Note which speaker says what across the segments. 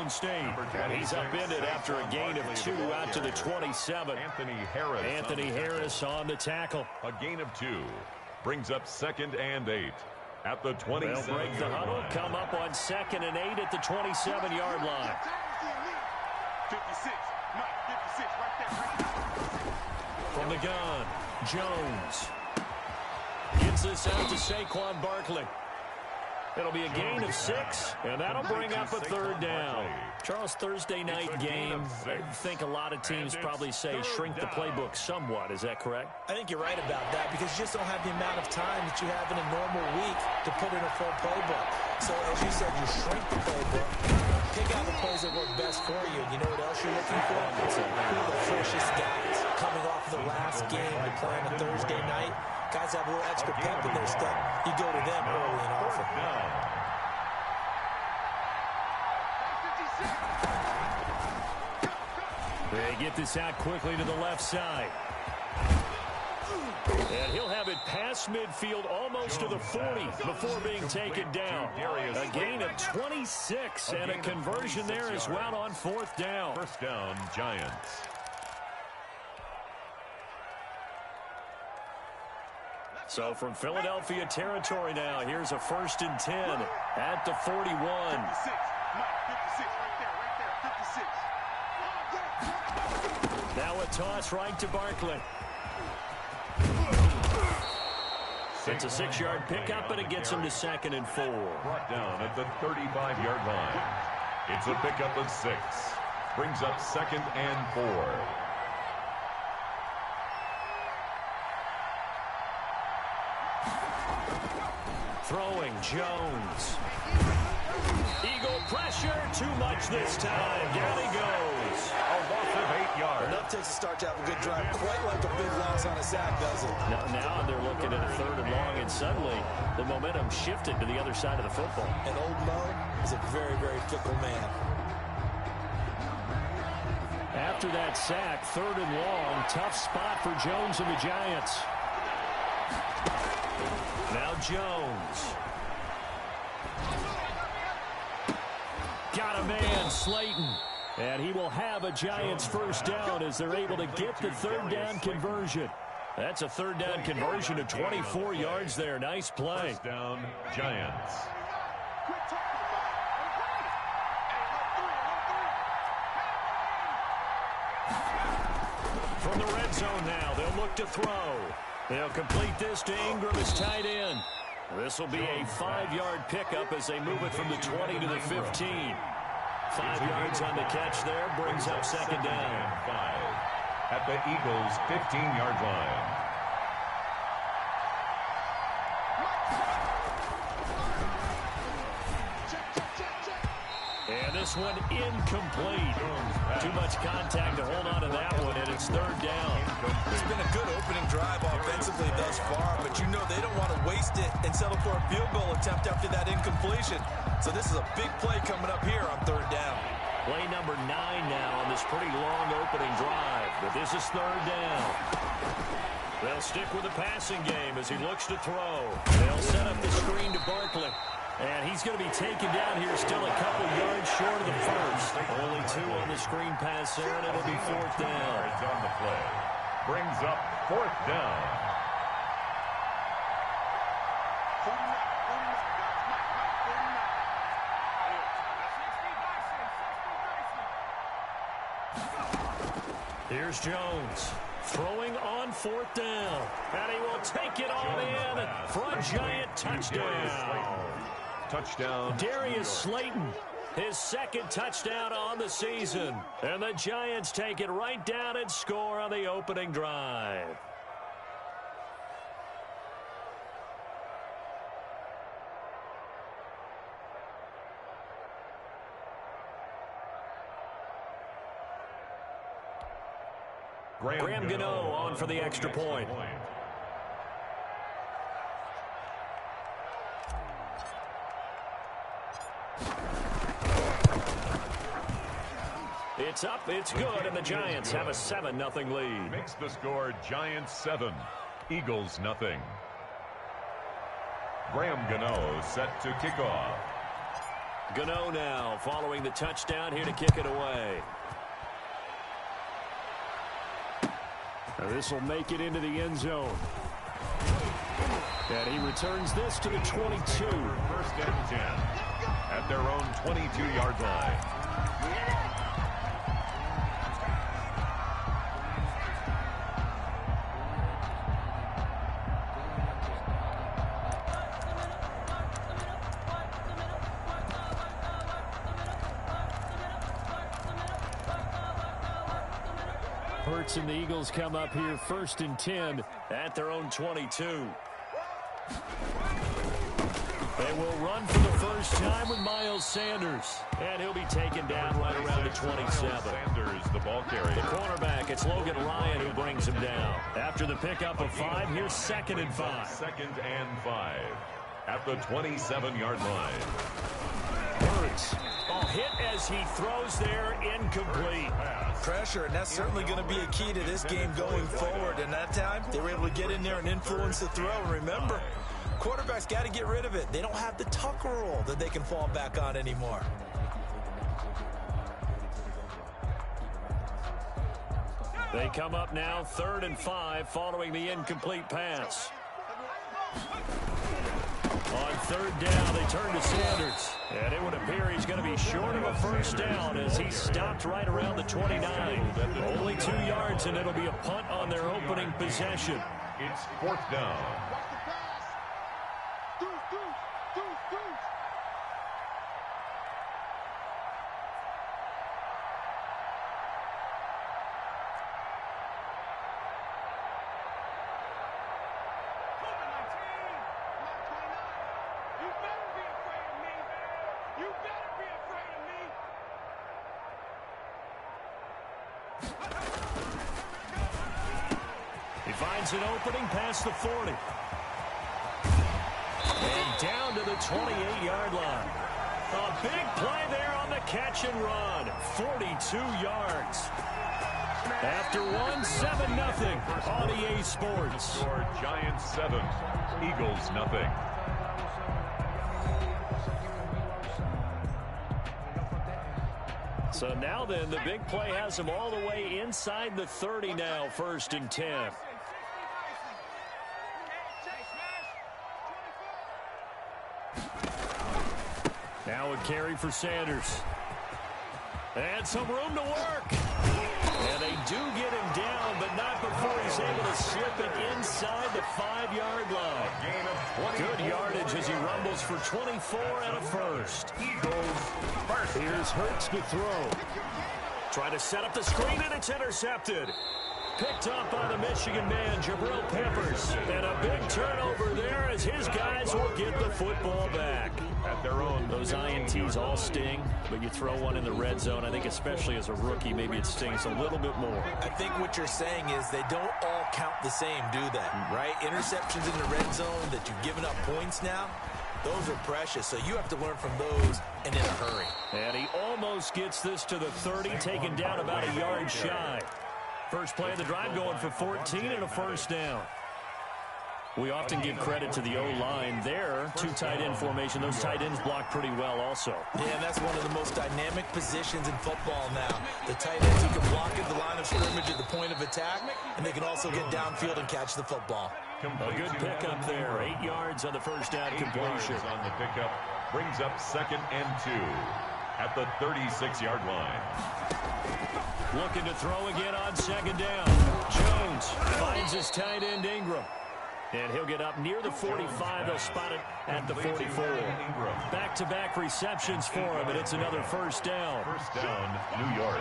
Speaker 1: Golden State. And he's upended after a gain of 2 out to the 27. Anthony Harris on the tackle.
Speaker 2: A gain of 2 brings up 2nd and 8 at the 27.
Speaker 1: They'll break the huddle, come up on 2nd and 8 at the 27-yard line.
Speaker 3: 56, Mike, 56, right there.
Speaker 1: From the gun, Jones. Gets this out to Saquon Barkley. It'll be a gain of 6, and that'll bring up a 3rd down. Charles, Thursday night game, I think a lot of teams probably say shrink the playbook somewhat. Is that correct?
Speaker 4: I think you're right about that because you just don't have the amount of time that you have in a normal week to put in a full playbook. So, as you said, you shrink the playbook, pick out the plays that work best for you. And you know what else you're looking for? Who are the freshest guys coming off the last game to play on a Thursday night? Guys have a little extra pep in their step. You go to them early and often.
Speaker 1: They get this out quickly to the left side. And he'll have it past midfield almost to the 40 before being taken down. A gain of 26 and a conversion there as well on 4th down.
Speaker 2: 1st down, Giants.
Speaker 1: So from Philadelphia territory now, here's a 1st and 10 at the 41.
Speaker 3: 56, Mike, 56, right there, 56.
Speaker 1: Now a toss right to Barkley. It's a 6-yard pickup, and it gets him to 2nd and 4.
Speaker 2: Brought down at the 35-yard line. It's a pickup of 6. Brings up 2nd and 4.
Speaker 1: Throwing, Jones. Eagle pressure, too much this time. Down he goes.
Speaker 2: A loss of 8 yards.
Speaker 4: Enough takes a start to have a good drive, quite like a big loss on a sack, does it?
Speaker 1: Now they're looking at a 3rd and long, and suddenly the momentum shifted to the other side of the football.
Speaker 4: And old Mo is a very, very fickle man.
Speaker 1: After that sack, 3rd and long, tough spot for Jones and the Giants. Now Jones. Got a man, Slayton. And he will have a Giants 1st down as they're able to get the 3rd down conversion. That's a 3rd down conversion of 24 yards there. Nice play.
Speaker 2: 1st down, Giants.
Speaker 1: From the red zone now, they'll look to throw. They'll complete this to Ingram as tight end. This will be a 5-yard pickup as they move it from the 20 to the 15. 5 yards on the catch there, brings up 2nd down.
Speaker 2: 5 at the Eagles' 15-yard line.
Speaker 1: And this one incomplete. Too much contact to hold on to that one, and it's 3rd down.
Speaker 4: It's been a good opening drive offensively thus far, but you know they don't want to waste it and settle for a field goal attempt after that incompletion. So this is a big play coming up here on 3rd down.
Speaker 1: Play number 9 now on this pretty long opening drive, but this is 3rd down. They'll stick with the passing game as he looks to throw. They'll set up the screen to Barkley. And he's going to be taken down here still a couple yards short of the 1st. Only 2 on the screen pass there, and it'll be 4th down.
Speaker 2: Yards on the play. Brings up 4th down.
Speaker 1: Here's Jones. Throwing on 4th down. And he will take it all in for a Giant touchdown.
Speaker 2: Touchdown.
Speaker 1: Darius Slayton, his 2nd touchdown on the season. And the Giants take it right down and score on the opening drive. Graham Gano on for the extra point. It's up, it's good, and the Giants have a 7-0 lead.
Speaker 2: Makes the score Giants 7, Eagles 0. Graham Gano set to kick off.
Speaker 1: Gano now following the touchdown here to kick it away. This will make it into the end zone. And he returns this to the 22.
Speaker 2: First and 10 at their own 22-yard line.
Speaker 1: Hurts and the Eagles come up here first and 10 at their own 22. They will run for the first time with Miles Sanders. And he'll be taken down right around the 27.
Speaker 2: Sanders, the ball carrier.
Speaker 1: The cornerback, it's Logan Ryan who brings him down. After the pickup of 5, here's 2nd and 5.
Speaker 2: 2nd and 5 at the 27-yard line.
Speaker 1: Hurts. Hit as he throws there, incomplete.
Speaker 4: Pressure, and that's certainly going to be a key to this game going forward. And that time, they were able to get in there and influence the throw. And remember, quarterbacks got to get rid of it. They don't have the Tucker rule that they can fall back on anymore.
Speaker 1: They come up now 3rd and 5 following the incomplete pass. On 3rd down, they turn to Sanders. And it would appear he's going to be short of a first down as he stopped right around the 29. Only 2 yards, and it'll be a punt on their opening possession.
Speaker 2: It's 4th down.
Speaker 1: He finds an opening past the 40. And down to the 28-yard line. A big play there on the catch and run. 42 yards. After 1, 7-0 on EA Sports.
Speaker 2: Score Giants 7, Eagles nothing.
Speaker 1: So now then, the big play has him all the way inside the 30 now, 1st and 10. Now a carry for Sanders. And some room to work. And they do get him down, but not before he's able to slip it inside the 5-yard line.
Speaker 2: Gain of 20.
Speaker 1: Good yardage as he rumbles for 24 and a first.
Speaker 2: Eagles first.
Speaker 1: Here's Hurts to throw. Try to set up the screen, and it's intercepted. Picked up by the Michigan man, Jabril Peppers. And a big turnover there as his guys will get the football back.
Speaker 2: At their own.
Speaker 1: Those INTs all sting, but you throw one in the red zone. I think especially as a rookie, maybe it stings a little bit more.
Speaker 4: I think what you're saying is they don't all count the same, do they? Right? Interceptions in the red zone that you've given up points now, those are precious. So you have to learn from those and in a hurry.
Speaker 1: And he almost gets this to the 30, taken down about a yard shy. First play of the drive going for 14 and a first down. We often give credit to the O-line there. 2 tight end formation. Those tight ends block pretty well also.
Speaker 4: Yeah, and that's one of the most dynamic positions in football now. The tight ends who can block at the line of scrimmage at the point of attack, and they can also get downfield and catch the football.
Speaker 1: A good pickup there. 8 yards on the first down completion.
Speaker 2: On the pickup brings up 2nd and 2 at the 36-yard line.
Speaker 1: Looking to throw again on 2nd down. Jones finds his tight end Ingram. And he'll get up near the 45. They'll spot it at the 44. Back-to-back receptions for him, and it's another first down.
Speaker 2: First down, New York.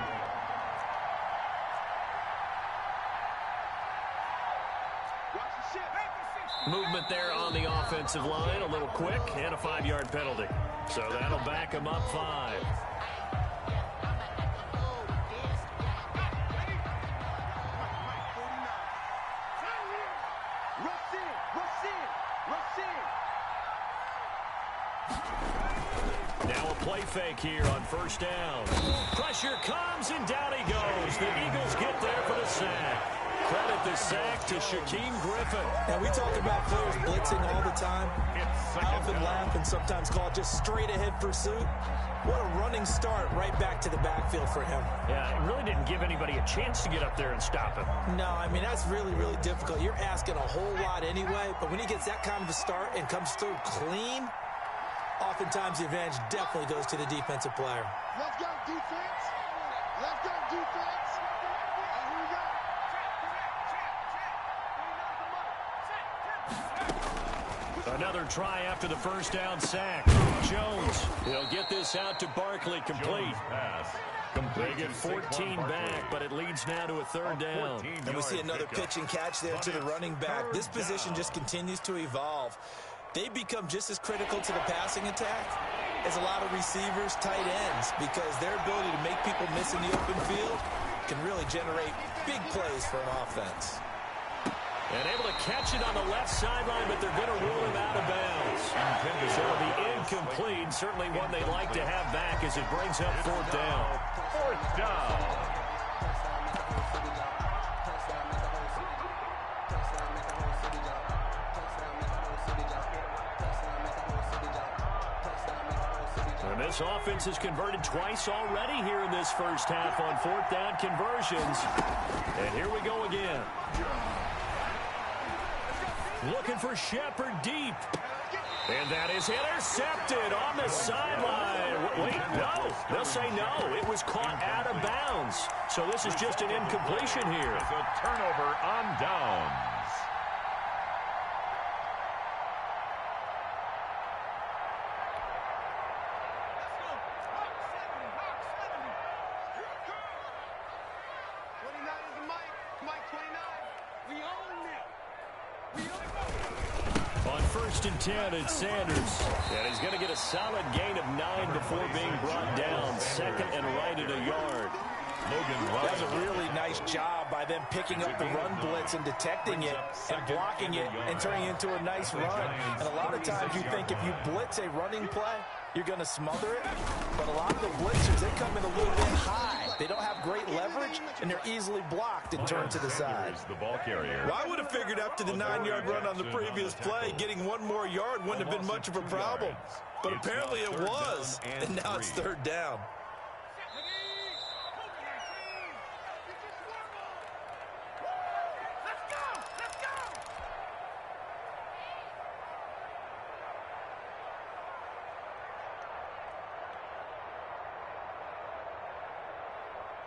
Speaker 1: Movement there on the offensive line, a little quick, and a 5-yard penalty. So that'll back him up 5. Now a play fake here on first down. Pressure comes, and down he goes. The Eagles get there for the sack. Credit the sack to Shaquem Griffin.
Speaker 4: Now, we talk about players blitzing all the time. I often laugh and sometimes call it just straight-ahead pursuit. What a running start right back to the backfield for him.
Speaker 1: Yeah, it really didn't give anybody a chance to get up there and stop him.
Speaker 4: No, I mean, that's really, really difficult. You're asking a whole lot anyway, but when he gets that kind of a start and comes through clean, oftentimes the advantage definitely goes to the defensive player.
Speaker 3: Let's go, defense. Let's go, defense. And here we go.
Speaker 1: Another try after the first down sack. Jones, he'll get this out to Barkley, complete. They get 14 back, but it leads now to a third down.
Speaker 4: And we see another pitch and catch there to the running back. This position just continues to evolve. They become just as critical to the passing attack as a lot of receivers, tight ends, because their ability to make people miss in the open field can really generate big plays for an offense.
Speaker 1: And able to catch it on the left sideline, but they're going to rule him out of bounds. So it'll be incomplete. Certainly one they'd like to have back as it brings up fourth down.
Speaker 2: Fourth down.
Speaker 1: And this offense has converted twice already here in this first half on fourth down conversions. And here we go again. Looking for Shepard deep. And that is intercepted on the sideline. Wait, no. They'll say no. It was caught out of bounds. So this is just an incompletion here.
Speaker 2: It's a turnover on downs.
Speaker 1: On first and 10, it's Sanders. And he's going to get a solid gain of 9 before being brought down. Second and right at a yard.
Speaker 4: That was a really nice job by them picking up the run blitz and detecting it and blocking it and turning it into a nice run. And a lot of times you think if you blitz a running play, you're going to smother it. But a lot of the blitzers, they come in a little bit high. They don't have great leverage, and they're easily blocked and turned to the side.
Speaker 2: The ball carrier.
Speaker 4: Well, I would have figured after the 9-yard run on the previous play, getting one more yard wouldn't have been much of a problem. But apparently it was, and now it's third down.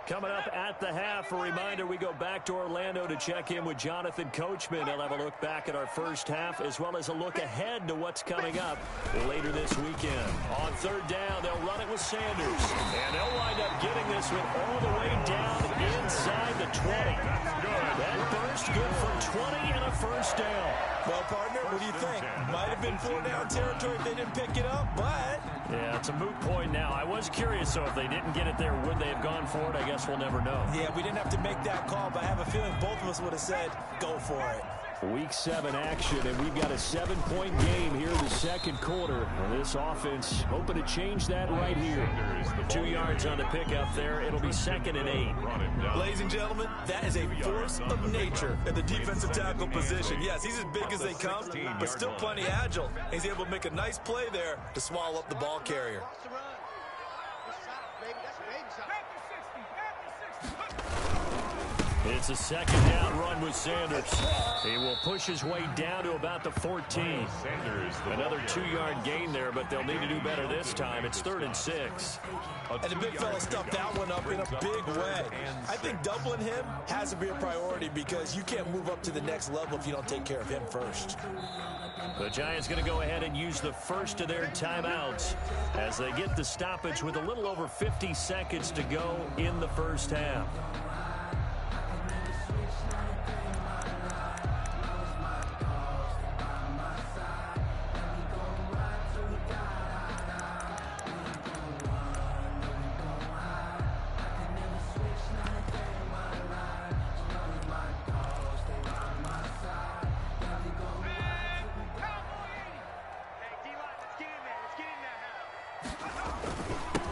Speaker 1: Coming up at the half, a reminder, we go back to Orlando to check in with Jonathan Coachman. He'll have a look back at our first half as well as a look ahead to what's coming up later this weekend. On third down, they'll run it with Sanders. And they'll wind up getting this one all the way down inside the 20. That burst good for 20 and a first down.
Speaker 4: Well, partner, what do you think? Might have been 4-down territory if they didn't pick it up, but...
Speaker 1: Yeah, it's a moot point now. I was curious, so if they didn't get it there, would they have gone for it? I guess we'll never know.
Speaker 4: Yeah, we didn't have to make that call, but I have a feeling both of us would have said, go for it.
Speaker 1: Week 7 action, and we've got a 7-point game here in the second quarter. And this offense hoping to change that right here. 2 yards on the pickup there. It'll be 2nd and 8.
Speaker 4: Ladies and gentlemen, that is a force of nature at the defensive tackle position. Yes, he's as big as they come, but still plenty agile. He's able to make a nice play there to swallow up the ball carrier.
Speaker 1: It's a 2nd down run with Sanders. He will push his way down to about the 14. Another 2-yard gain there, but they'll need to do better this time. It's 3rd and 6.
Speaker 4: And the big fella stuffed that one up in a big way. I think doubling him has to be a priority because you can't move up to the next level if you don't take care of him first.
Speaker 1: The Giants going to go ahead and use the first of their timeouts as they get the stoppage with a little over 50 seconds to go in the first half.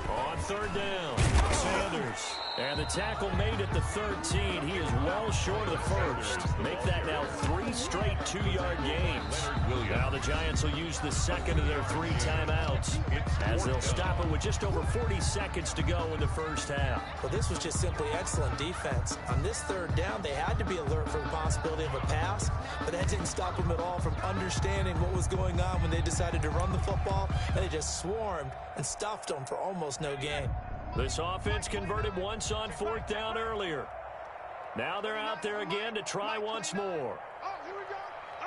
Speaker 1: On third down, Sanders. And the tackle made at the 13. He is well short of the first. Make that now 3 straight 2-yard gains. Now the Giants will use the second of their 3 timeouts as they'll stop it with just over 40 seconds to go in the first half.
Speaker 4: Well, this was just simply excellent defense. On this 3rd down, they had to be alert for the possibility of a pass, but that didn't stop them at all from understanding what was going on when they decided to run the football, and they just swarmed and stuffed them for almost no gain.
Speaker 1: This offense converted once on 4th down earlier. Now they're out there again to try once more.
Speaker 3: Oh, here we go. Oh.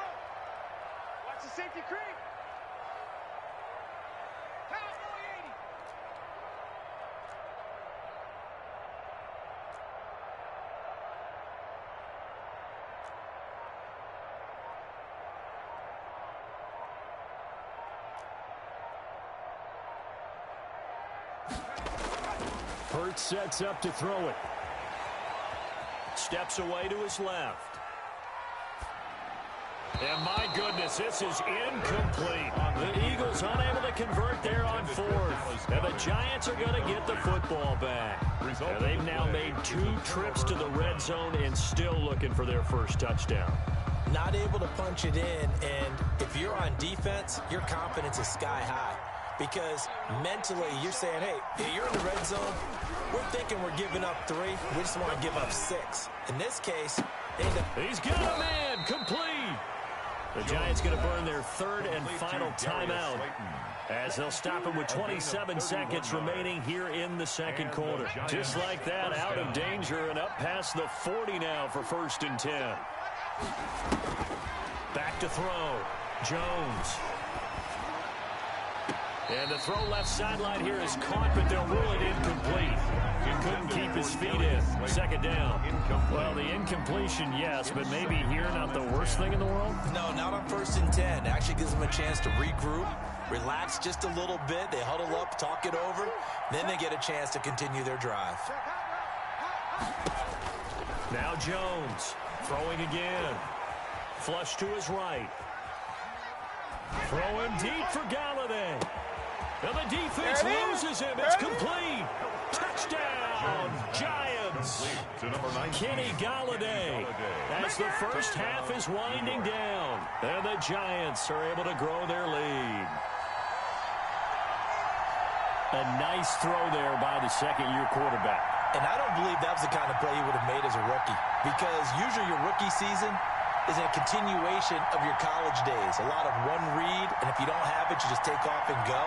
Speaker 3: Watch the safety creep. Cowboy 80.
Speaker 1: Hurts sets up to throw it. Steps away to his left. And my goodness, this is incomplete. The Eagles unable to convert there on 4th. And the Giants are going to get the football back. And they've now made 2 trips to the red zone and still looking for their first touchdown.
Speaker 4: Not able to punch it in, and if you're on defense, your confidence is sky high. Because mentally, you're saying, hey, you're in the red zone. We're thinking we're giving up 3. We just want to give up 6. In this case,
Speaker 1: he's got a man complete. The Giants going to burn their 3rd and final timeout as they'll stop it with 27 seconds remaining here in the 2nd quarter. Just like that, out of danger and up past the 40 now for 1st and 10. Back to throw. Jones. And the throw left sideline here is caught, but they'll rule it incomplete. He couldn't keep his feet in. 2nd down. Well, the incompletion, yes, but maybe here not the worst thing in the world?
Speaker 4: No, not on 1st and 10. It actually gives them a chance to regroup, relax just a little bit. They huddle up, talk it over. Then they get a chance to continue their drive.
Speaker 1: Now Jones throwing again. Flush to his right. Throwing deep for Galladay. And the defense loses him. It's complete. Touchdown, Giants. Kenny Galladay as the first half is winding down. And the Giants are able to grow their lead. A nice throw there by the 2nd-year quarterback.
Speaker 4: And I don't believe that was the kind of play you would have made as a rookie. Because usually your rookie season is a continuation of your college days. A lot of one read, and if you don't have it, you just take off and go.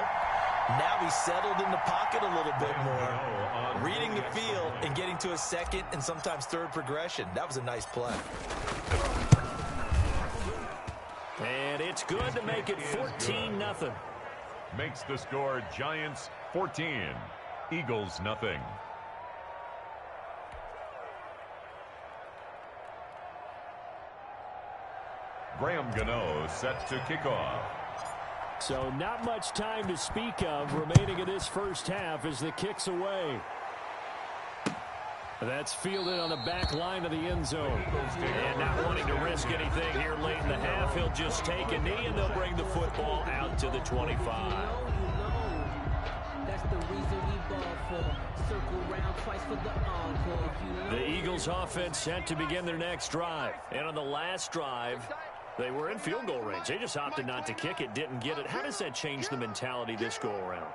Speaker 4: Now he's settled in the pocket a little bit more, reading the field and getting to a 2nd and sometimes 3rd progression. That was a nice play.
Speaker 1: And it's good to make it 14-0.
Speaker 2: Makes the score Giants 14, Eagles nothing. Graham Gano set to kick off.
Speaker 1: So not much time to speak of remaining in this first half as the kick's away. That's fielded on the back line of the end zone. And not wanting to risk anything here late in the half, he'll just take a knee and they'll bring the football out to the 25.
Speaker 5: That's the reason we ball for. Circle round twice for the encore.
Speaker 1: The Eagles offense set to begin their next drive. And on the last drive, they were in field goal range. They just opted not to kick it, didn't get it. How does that change the mentality this go around?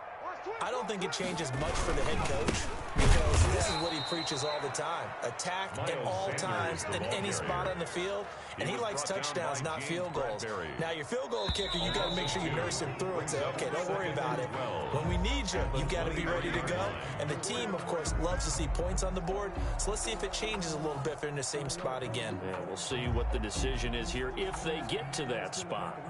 Speaker 4: I don't think it changes much for the head coach because this is what he preaches all the time. Attack at all times in any spot on the field, and he likes touchdowns, not field goals. Now, your field goal kicker, you got to make sure you nurse him through and say, okay, don't worry about it. When we need you, you got to be ready to go. And the team, of course, loves to see points on the board. So let's see if it changes a little bit if they're in the same spot again.
Speaker 1: Yeah, we'll see what the decision is here if they get to that spot.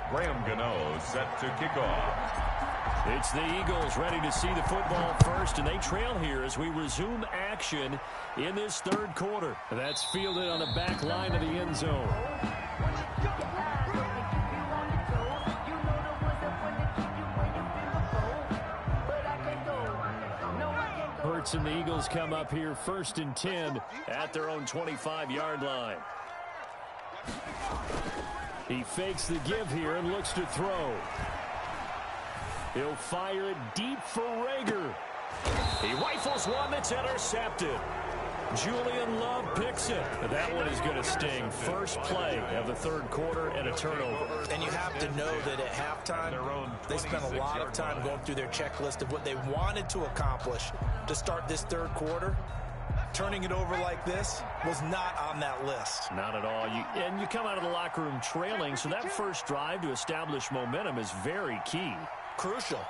Speaker 2: Graham Gano set to kick off.
Speaker 1: It's the Eagles ready to see the football first, and they trail here as we resume action in this 3rd quarter. That's fielded on the back line of the end zone. Hurts and the Eagles come up here 1st and 10 at their own 25-yard line. He fakes the give here and looks to throw. He'll fire it deep for Rager. He rifles one that's intercepted. Julian Love picks it. That one is going to sting. First play of the third quarter and a turnover.
Speaker 4: And you have to know that at halftime, they spent a lot of time going through their checklist of what they wanted to accomplish to start this third quarter. Turning it over like this was not on that list.
Speaker 1: Not at all. And you come out of the locker room trailing, so that first drive to establish momentum is very key.
Speaker 4: Crucial.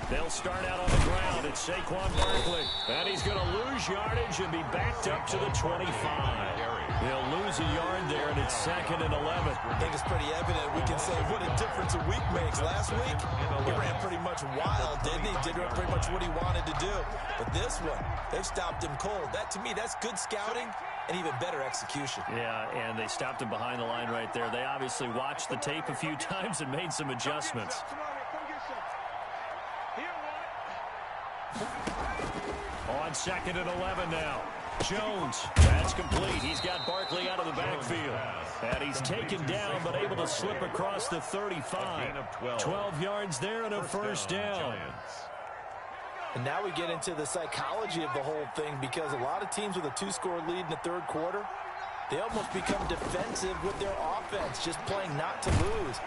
Speaker 1: They'll start out on the ground. It's Saquon Barkley. And he's going to lose yardage and be backed up to the 25. He'll lose a yard there, and it's 2nd and 11.
Speaker 4: I think it's pretty evident. We can say what a difference a week makes. Last week, he ran pretty much wild, didn't he? Did pretty much what he wanted to do. But this one, they've stopped him cold. That, to me, that's good scouting and even better execution.
Speaker 1: Yeah, and they stopped him behind the line right there. They obviously watched the tape a few times and made some adjustments. On 2nd and 11 now. Jones, that's complete. He's got Barkley out of the backfield. And he's taken down but able to slip across the 35. 12 yards there and a first down.
Speaker 4: And now we get into the psychology of the whole thing, because a lot of teams with a 2-score lead in the third quarter, they almost become defensive with their offense, just playing not to lose.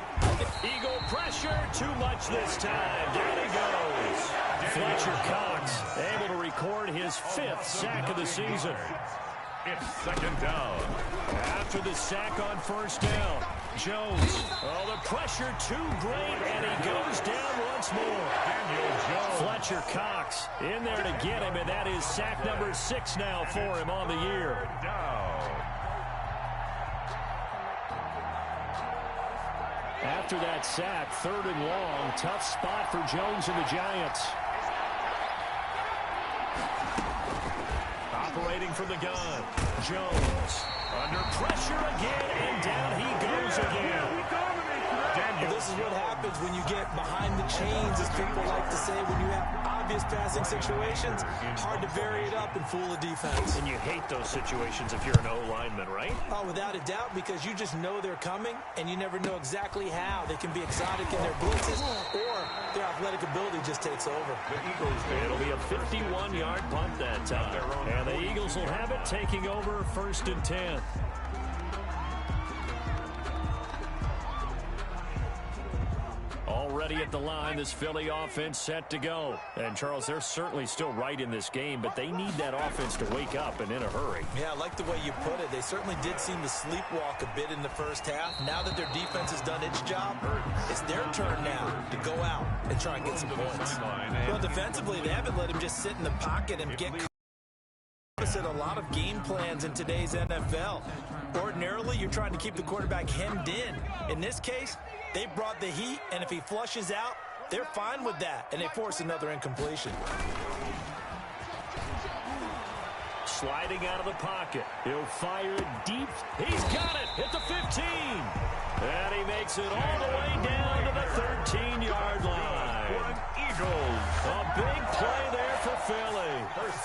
Speaker 1: Eagle pressure, too much this time. Down he goes. Fletcher Cox able to record his 5th sack of the season.
Speaker 2: It's 2nd down.
Speaker 1: After the sack on first down, Jones. Oh, the pressure too great, and he goes down once more.
Speaker 2: Daniel Jones.
Speaker 1: Fletcher Cox in there to get him, and that is sack number 6 now for him on the year. After that sack, 3rd and long, tough spot for Jones and the Giants. Operating from the gun, Jones under pressure again, and down he goes again.
Speaker 4: Well, this is what happens when you get behind the chains, as people like to say. When you have obvious passing situations, hard to vary it up and fool a defense.
Speaker 1: And you hate those situations if you're an O-lineman, right?
Speaker 4: Oh, without a doubt, because you just know they're coming, and you never know exactly how. They can be exotic in their blitzes, or their athletic ability just takes over.
Speaker 1: It'll be a 51-yard punt that time. And the Eagles will have it, taking over 1st and 10. Already at the line, this Philly offense set to go. And, Charles, they're certainly still right in this game, but they need that offense to wake up and in a hurry.
Speaker 4: Yeah, I like the way you put it. They certainly did seem to sleepwalk a bit in the first half. Now that their defense has done its job, it's their turn now to go out and try and get some points. Well, defensively, they haven't let him just sit in the pocket and get opposite a lot of game plans in today's NFL. Ordinarily, you're trying to keep the quarterback hemmed in. In this case, they brought the heat, and if he flushes out, they're fine with that, and they force another incompletion.
Speaker 1: Sliding out of the pocket. He'll fire it deep. He's got it at the 15. And he makes it all the way down to the 13-yard line.
Speaker 2: Eagles.
Speaker 1: A big play there for Philly.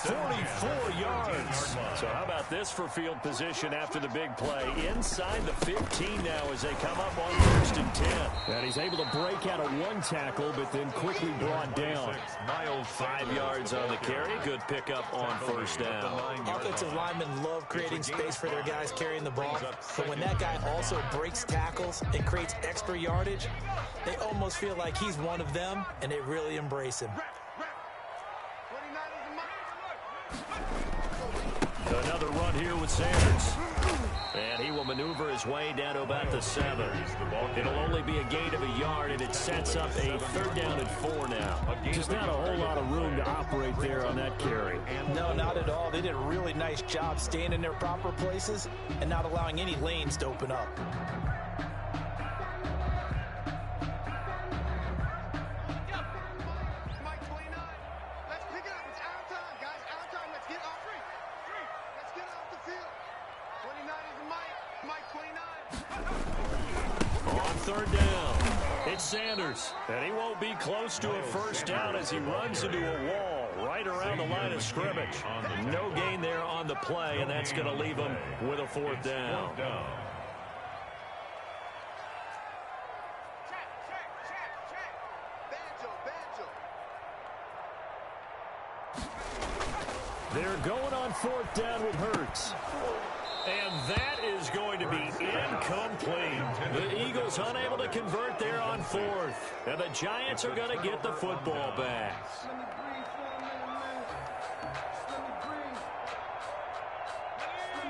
Speaker 1: 44 yards. So how about this for field position after the big play? Inside the 15 now as they come up on 1st and 10. And he's able to break out of one tackle, but then quickly brought down. 5 yards on the carry. Good pickup on first down.
Speaker 4: Offensive linemen love creating space for their guys carrying the ball. But when that guy also breaks tackles and creates extra yardage, they almost feel like he's one of them, and they really embrace him.
Speaker 1: Another run here with Sanders. And he will maneuver his way down to about the 7. It'll only be a gain of a yard, and it sets up a 3rd down and 4 now. Just not a whole lot of room to operate there on that carry.
Speaker 4: No, not at all. They did a really nice job staying in their proper places and not allowing any lanes to open up.
Speaker 1: On 3rd down, it's Sanders, and he won't be close to a first down as he runs into a wall right around the line of scrimmage. No gain there on the play, and that's going to leave him with a 4th down. going on 4th down with Hurts. And that is going to be incomplete. The Eagles unable to convert there on 4th. And the Giants are going to get the football back.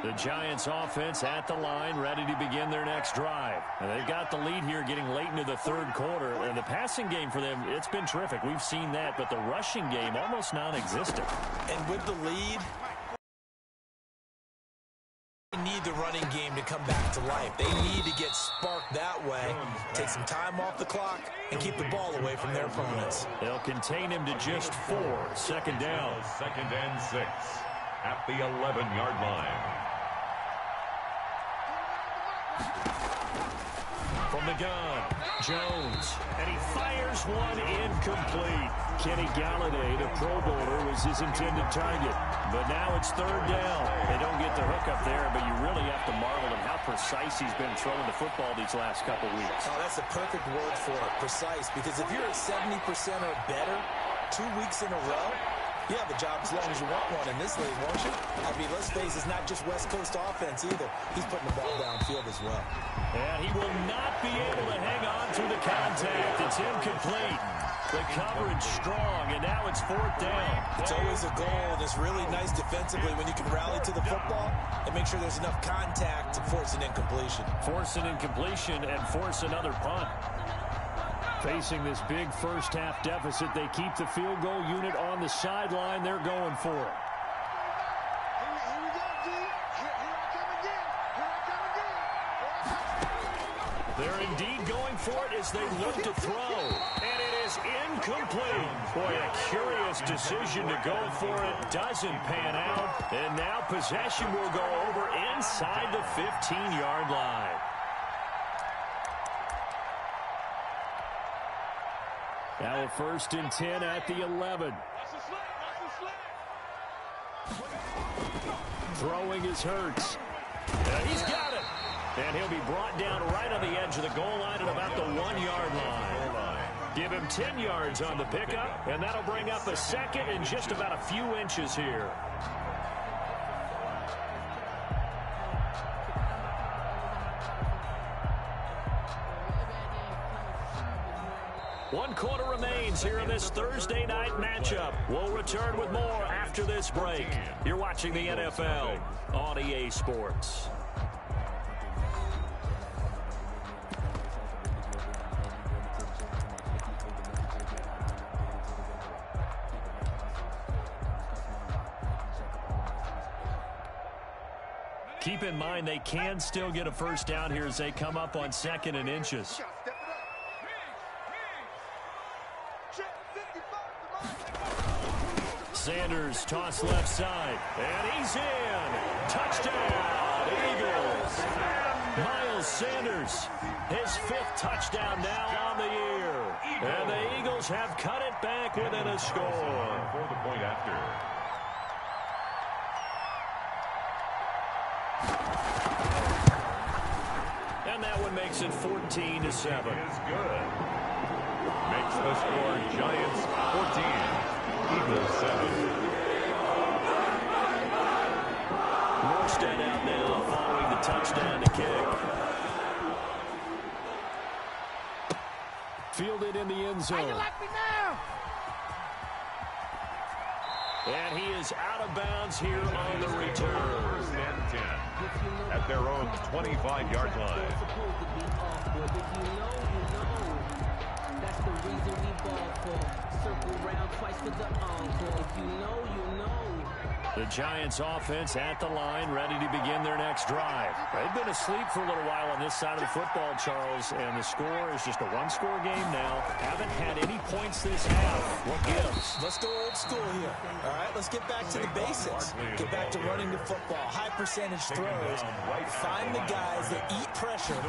Speaker 1: The Giants offense at the line, ready to begin their next drive. And they've got the lead here getting late into the 3rd quarter. And the passing game for them, it's been terrific. We've seen that. But the rushing game, almost non-existent.
Speaker 4: And with the lead, they need the running game to come back to life. They need to get sparked that way, take some time off the clock, and keep the ball away from their opponents.
Speaker 1: They'll contain him to just 4. 2nd down.
Speaker 2: 2nd and 6 at the 11-yard line.
Speaker 1: From the gun, Jones, and he fires one incomplete. Kenny Galladay, the Pro Bowler, was his intended target. But now it's 3rd down. They don't get the hook up there, but you really have to marvel at how precise he's been throwing the football these last couple weeks.
Speaker 4: Oh, that's a perfect word for it, precise, because if you're at 70% or better 2 weeks in a row, you have a job as long as you want one in this league, won't you? I mean, let's face it, it's not just West Coast offense either. He's putting the ball downfield as well.
Speaker 1: And he will not be able to hang on through the contact. It's incomplete. The coverage strong, and now it's 4th down.
Speaker 4: It's always a goal, and it's really nice defensively when you can rally to the football and make sure there's enough contact to force an incompletion.
Speaker 1: Force an incompletion and force another punt. Facing this big first-half deficit, they keep the field goal unit on the sideline. They're going for it.
Speaker 3: Here we go, G. Here I come again.
Speaker 1: They're indeed going for it as they look to throw. And it is incomplete. Boy, a curious decision to go for it. Doesn't pan out. And now possession will go over inside the 15-yard line. Now a 1st and 10 at the 11. Throwing is Hurts. And he's got it. And he'll be brought down right on the edge of the goal line at about the 1-yard line. Give him 10 yards on the pickup, and that'll bring up a 2nd and just about a few inches here. One quarter remains here in this Thursday night matchup. We'll return with more after this break. You're watching the NFL on EA Sports. Keep in mind they can still get a 1st down here as they come up on 2nd and inches. Sanders toss left side, and he's in. Touchdown, Eagles. Miles Sanders, his 5th touchdown now on the year. And the Eagles have cut it back within a score.
Speaker 2: For the point after.
Speaker 1: And that one makes it 14-7.
Speaker 2: Is good. Makes the score Giants 14. Eagles 7.
Speaker 1: Morstead out now following the touchdown to kick. Fielded in the end zone.
Speaker 3: How you like me now?
Speaker 1: And he is out of bounds here on the return.
Speaker 2: 1st and 10 at their own 25-yard line.
Speaker 5: That's the reason we ball for. Circle round twice for the encore. If you know, you know.
Speaker 1: The Giants offense at the line, ready to begin their next drive. They've been asleep for a little while on this side of the football, Charles, and the score is just a 1-score game now. Haven't had any points this half. What gives?
Speaker 4: Let's go old school here. All right, let's get back to the basics. Get back to running the football. High percentage throws. Find the guys that eat pressure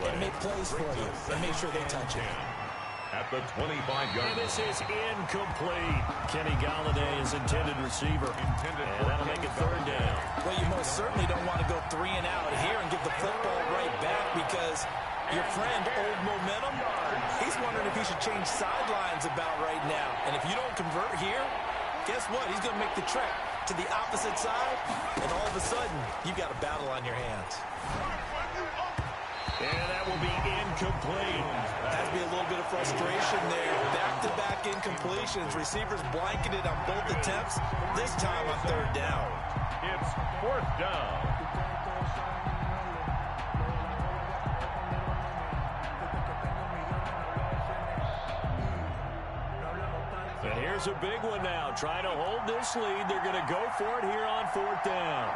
Speaker 4: and make plays for you and make sure they touch it.
Speaker 2: At the 25-yard
Speaker 1: And this is incomplete. Kenny Galladay is intended receiver. And that'll make it 3rd down.
Speaker 4: Well, you most certainly don't want to go 3 and out here and give the football right back because your friend, Old Momentum, he's wondering if he should change sidelines about right now. And if you don't convert here, guess what? He's going to make the trek to the opposite side, and all of a sudden, you've got a battle on your hands.
Speaker 1: And that will be incomplete.
Speaker 4: Has to be a little bit of frustration there. Back-to-back incompletions. Receivers blanketed on both attempts, this time on third down.
Speaker 2: It's fourth down.
Speaker 1: And here's a big one now. Trying to hold this lead. They're going to go for it here on fourth down.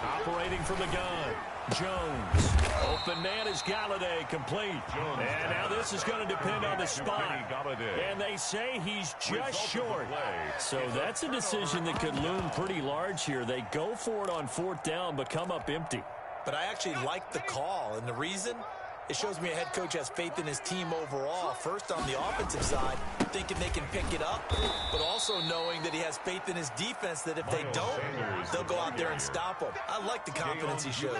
Speaker 1: Operating from the gun, Jones. Open man is Galladay, complete. And now this is going to depend on the spot. And they say he's just short. So that's a decision that could loom pretty large here. They go for it on fourth down, but come up empty.
Speaker 4: But I actually like the call, and the reason? It shows me a head coach has faith in his team overall. First, on the offensive side, thinking they can pick it up, but also knowing that he has faith in his defense that if they don't, they'll go out there and stop them. I like the confidence he showed.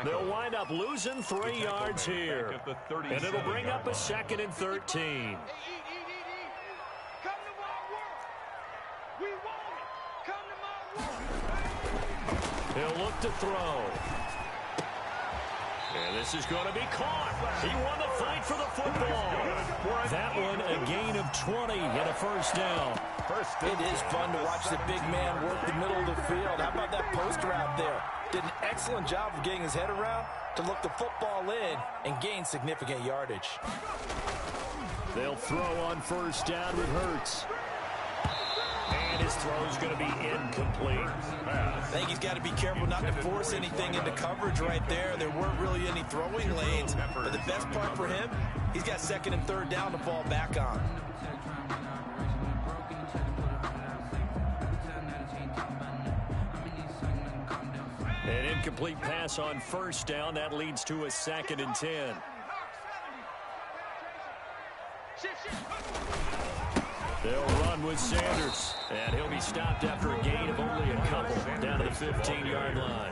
Speaker 1: They'll wind up losing 3 yards here, and it'll bring up a 2nd and 13. He'll look to throw. And this is going to be caught. He won the fight for the football. That one, a gain of 20 and a first down.
Speaker 4: It is fun to watch the big man work the middle of the field. How about that post route there? Did an excellent job of getting his head around to look the football in and gain significant yardage.
Speaker 1: They'll throw on first down with Hurts. And his throw is going to be incomplete.
Speaker 4: I think he's got to be careful not to force anything into coverage right there. There weren't really any throwing lanes. But the best part for him, he's got 2nd and 3rd down to fall back on.
Speaker 1: An incomplete pass on first down. That leads to a 2nd and 10. They'll run with Sanders, and he'll be stopped after a gain of only a couple down to the 15-yard line.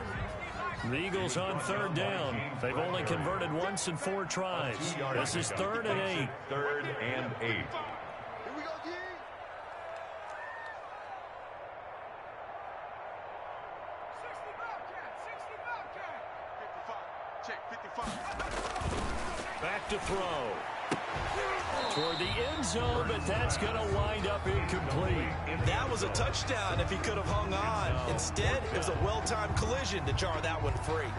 Speaker 1: The Eagles on 3rd down. They've only converted once in 4 tries. This is 3rd and 8.
Speaker 2: 3rd and 8.
Speaker 3: Here we go, D. 55, check, 55.
Speaker 1: Back to throw. Toward the end zone, but that's going to wind up incomplete.
Speaker 4: That was a touchdown if he could have hung on. Instead, it was a well-timed collision to jar that one free.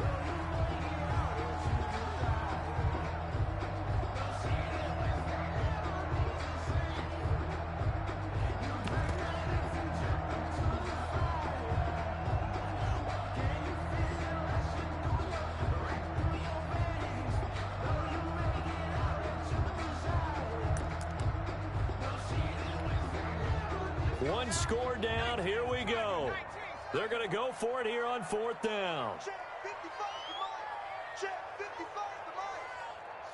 Speaker 1: One score down. Here we go. They're going to go for it here on 4th down.
Speaker 3: Check, 55 to Mike. Check, 55 to Mike.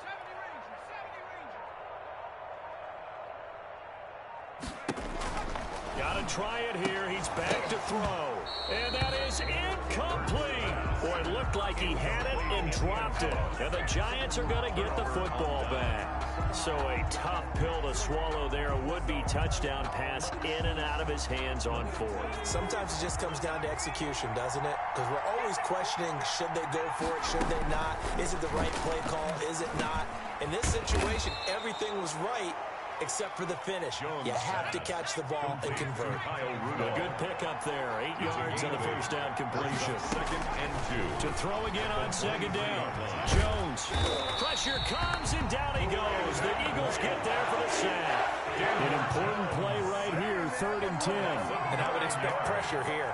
Speaker 3: 70 Rangers, 70 Rangers.
Speaker 1: Got to try it here. He's back to throw. And that is incomplete. Boy, it looked like he had it and dropped it. And the Giants are going to get the football back. So a tough pill to swallow there. A would-be touchdown pass in and out of his hands on 4th.
Speaker 4: Sometimes it just comes down to execution, doesn't it? Because we're always questioning, should they go for it, should they not? Is it the right play call, is it not? In this situation, everything was right, except for the finish. You have to catch the ball and convert.
Speaker 1: A good pickup there. 8 yards on the first down completion.
Speaker 2: 2nd and 2.
Speaker 1: To throw again on 2nd down. Jones. Pressure comes, and down he goes. The Eagles get there for the sack. An important play right here, 3rd and 10.
Speaker 4: And I would expect pressure here.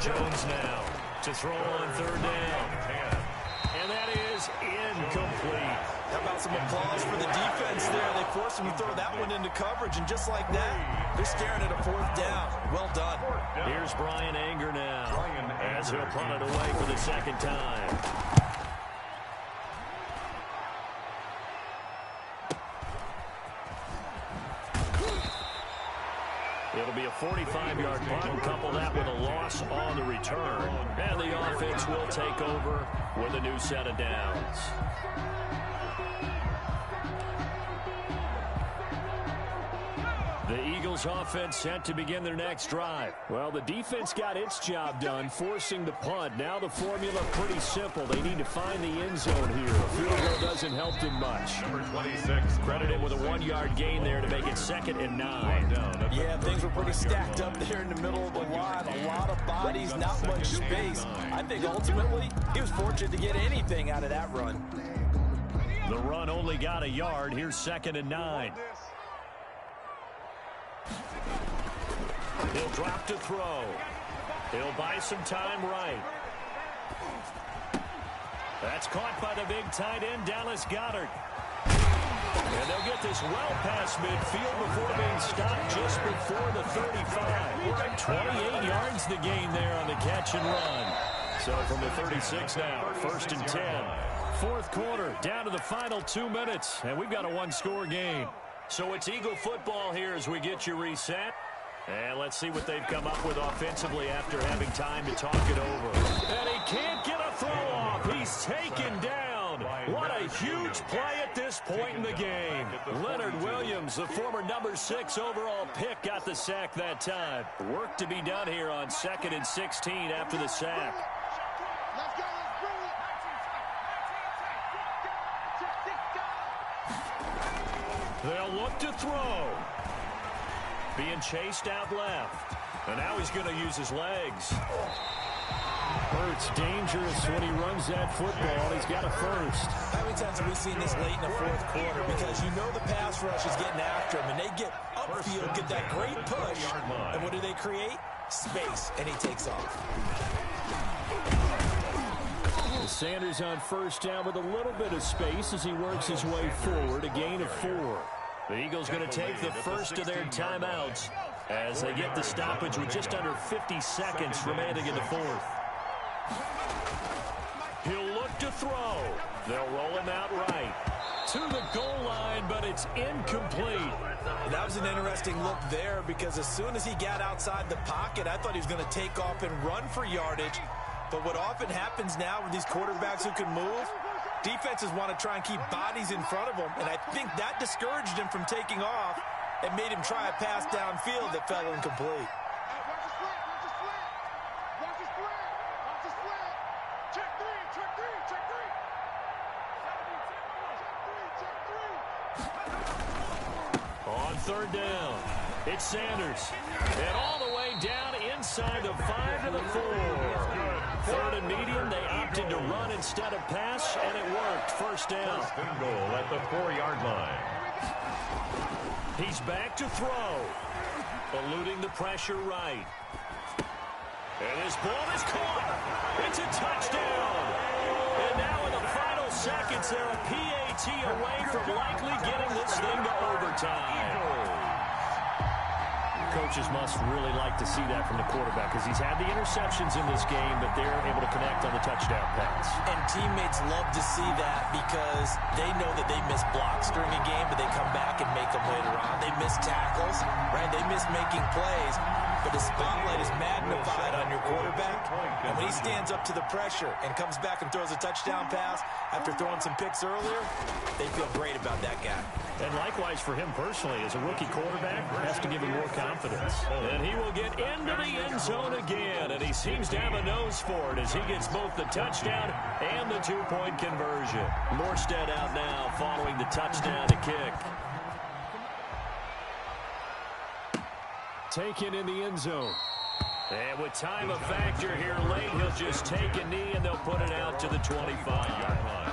Speaker 1: Jones now to throw on 3rd down. And that is incomplete.
Speaker 4: How about some applause for the defense there? They forced him to throw that one into coverage, and just like that, they're staring at a 4th down. Well done.
Speaker 1: Here's Brian Anger now, as he'll punt it away for the 2nd time. It'll be a 45-yard punt. Couple that with a loss on the return. And the offense will take over with a new set of downs. Eagles offense set to begin their next drive. Well, the defense got its job done, forcing the punt. Now the formula pretty simple. They need to find the end zone here. A field goal doesn't help them much.
Speaker 2: Number 26.
Speaker 1: Credit him with a 1-yard gain there to make it 2nd and 9.
Speaker 4: Yeah, things were pretty stacked up there in the middle of the line. A lot of bodies, not much space. I think ultimately he was fortunate to get anything out of that run.
Speaker 1: The run only got a yard. Here's 2nd and 9. He'll drop to throw. He'll buy some time right. That's caught by the big tight end, Dallas Goedert. And they'll get this well past midfield before being stopped just before the 35. 28 yards the gain there on the catch and run. So from the 36 now, 1st and 10. 4th quarter, down to the final 2 minutes, and we've got a 1-score game. So it's Eagle football here as we get you reset. And let's see what they've come up with offensively after having time to talk it over. And he can't get a throw off. He's taken down. What a huge play at this point in the game. Leonard Williams, the former number 6 overall pick, got the sack that time. Work to be done here on 2nd and 16 after the sack.
Speaker 3: Let's go, let's bring it.
Speaker 1: They'll look to throw. Being chased out left. And now he's going to use his legs. Hurts dangerous when he runs that football. He's got a first.
Speaker 4: How many times have we seen this late in the 4th quarter? Because you know the pass rush is getting after him, and they get upfield, get that great push. And what do they create? Space, and he takes off.
Speaker 1: Sanders on 1st down with a little bit of space as he works his way forward. A gain of 4. The Eagles going to take the first of their timeouts as they get the stoppage with just under 50 seconds remaining in the 4th. He'll look to throw. They'll roll him out right to the goal line, but it's incomplete.
Speaker 4: That was an interesting look there because as soon as he got outside the pocket, I thought he was going to take off and run for yardage. But what often happens now with these quarterbacks who can move, defenses want to try and keep bodies in front of them, and I think that discouraged him from taking off and made him try a pass downfield that fell incomplete.
Speaker 3: Watch the slant, watch the slant. Watch the slant, watch the slant. Check 3, check 3, check 3. Check 3, check 3.
Speaker 1: On 3rd down, it's Sanders. And all the way down inside the 5 to the 4. 3rd and medium, they opted to run instead of pass, and it worked. 1st down.
Speaker 2: 1st and goal at the 4-yard line.
Speaker 1: He's back to throw. Eluding the pressure right. And his ball is caught. It's a touchdown. And now in the final seconds, they're a PAT away from likely getting this thing to overtime. Coaches must really like to see that from the quarterback because he's had the interceptions in this game, but they're able to connect on the touchdown pass.
Speaker 4: And teammates love to see that because they know that they miss blocks during a game, but they come back and make them later on. They miss tackles, right? They miss making plays, but the spotlight is magnified on your quarterback. And when he stands up to the pressure and comes back and throws a touchdown pass after throwing some picks earlier, they feel great about that guy.
Speaker 1: And likewise for him personally, as a rookie quarterback, has to give him more confidence. And he will get into the end zone again, and he seems to have a nose for it as he gets both the touchdown and the 2-point conversion. Morstead out now following the touchdown to kick. Taken in the end zone. And with time a factor here late, he'll just take a knee and they'll put it out to the 25-yard line.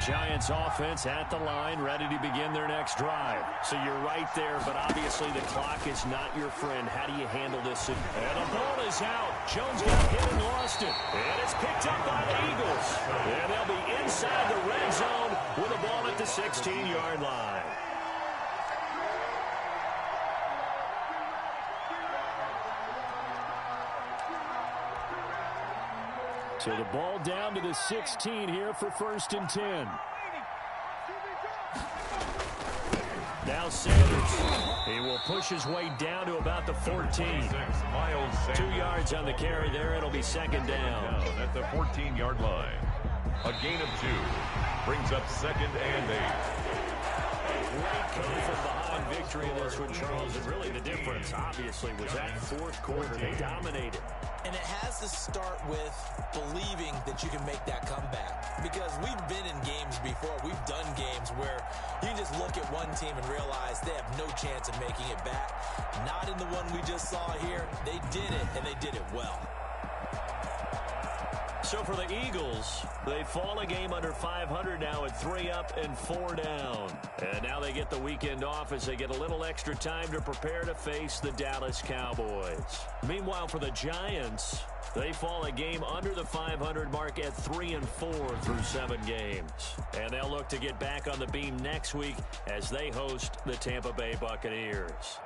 Speaker 1: Giants offense at the line, ready to begin their next drive. So you're right there, but obviously the clock is not your friend. How do you handle this? And the ball is out. Jones got hit and lost it. And it's picked up by the Eagles. And they'll be inside the red zone with the ball at the 16-yard line. So the ball down to the 16 here for 1st and 10. Miles Sanders. He will push his way down to about the 14.
Speaker 2: Miles Sanders.
Speaker 1: 2 yards on the carry there. It'll be second down.
Speaker 2: At the 14-yard line. A gain of 2. Brings up second and 8.
Speaker 1: Great come from behind victory in this one, Charles. And really the difference, obviously, was that fourth quarter. They dominated.
Speaker 4: And it has to start with believing that you can make that comeback. Because we've been in games before. We've done games where you just look at one team and realize they have no chance of making it back. Not in the one we just saw here. They did it, and they did it well.
Speaker 1: So for the Eagles, they fall a game under 500 now at 3 up and 4 down. And now they get the weekend off as they get a little extra time to prepare to face the Dallas Cowboys. Meanwhile, for the Giants, they fall a game under the 500 mark at 3 and 4 through 7 games. And they'll look to get back on the beam next week as they host the Tampa Bay Buccaneers.